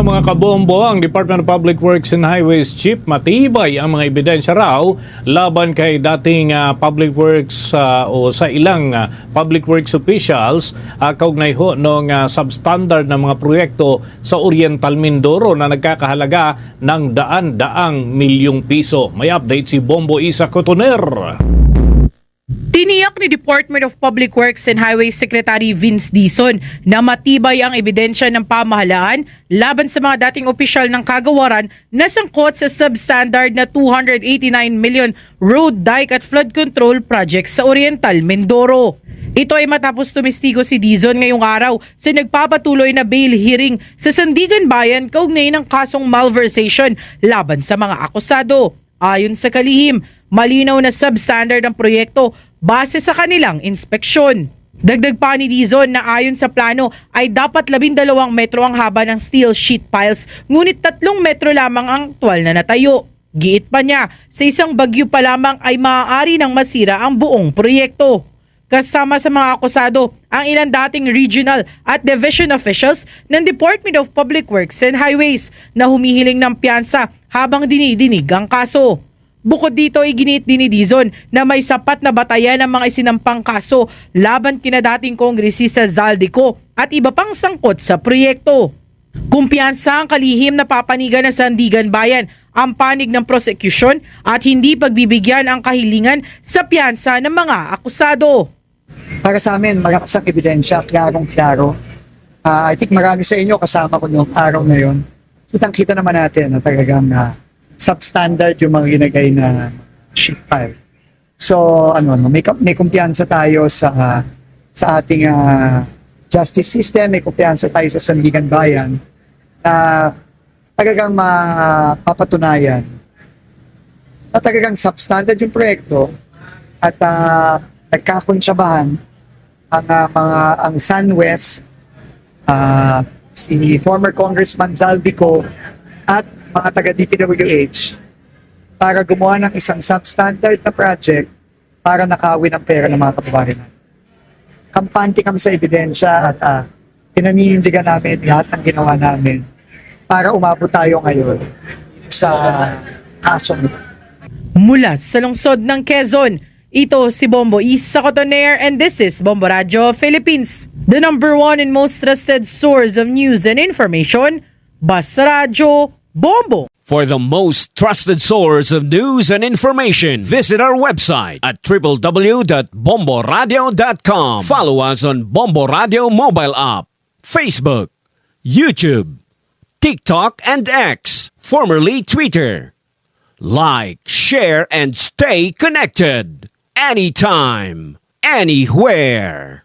Ano mga kabombo, ang Department of Public Works and Highways Chief matibay ang mga ebidensya raw laban kay dating Public Works o sa ilang Public Works officials kaugnay ho ng substandard na mga proyekto sa Oriental Mindoro na nagkakahalaga ng daan-daang milyong piso. May update si Bombo Isa Cotoner. Tiniyak ni Department of Public Works and Highways Secretary Vince Dizon na matibay ang ebidensya ng pamahalaan laban sa mga dating opisyal ng kagawaran na sangkot sa substandard na 289 million road, dike at flood control projects sa Oriental Mindoro. Ito ay matapos tumistigo si Dizon ngayong araw sa nagpapatuloy na bail hearing sa Sandigan Bayan kaugnay ng kasong malversation laban sa mga akusado. Ayon sa kalihim, malinaw na substandard ang proyekto base sa kanilang inspeksyon. Dagdag pa ni Dizon na ayon sa plano ay dapat 12 metro ang haba ng steel sheet piles, ngunit 3 metro lamang ang tuwal na natayo. Giit pa niya, sa isang bagyo pa lamang ay maaari nang masira ang buong proyekto. Kasama sa mga akusado ang ilang dating regional at division officials ng Department of Public Works and Highways na humihiling ng piyansa habang dinidinig ang kaso. Bukod dito ay ginit din ni Dizon na may sapat na batayan ng mga isinampang kaso laban kina dating Kongresista Zaldico at iba pang sangkot sa proyekto. Kumpiyansa ang kalihim na papanigan ng Sandigan Bayan ang panig ng prosecution at hindi pagbibigyan ang kahilingan sa piyansa ng mga akusado. Para sa amin, malakas ang ebidensya, klarong-klaro. I think marami sa inyo kasama ko noong araw na yon. Kitang-kita naman natin na talagang substandard yung mga ginagay na sheet pile. So, may kumpiyansa tayo sa ating justice system, may kumpiyansa tayo sa Sandigan Bayan na talagang mapapatunayan na talagang substandard yung proyekto at nagkakunsyabahan ang SunWest, si former Congressman Zaldico at mga taga-DPWH para gumawa ng isang substandard na project para nakawin ang pera ng mga kababayan. Kampante kami sa ebidensya at pinaninindigan namin lahat ng ginawa namin para umabot tayo ngayon sa kasong ito. Mula sa lungsod ng Quezon, ito si Bombo Isa Cotoner and this is Bombo Radio Philippines, the #1 and most trusted source of news and information, Basta Radio Bombo. For the most trusted source of news and information, visit our website at www.bomboradio.com. Follow us on Bombo Radio mobile app, Facebook, YouTube, TikTok, and X, formerly Twitter. Like, share, and stay connected. Anytime, anywhere.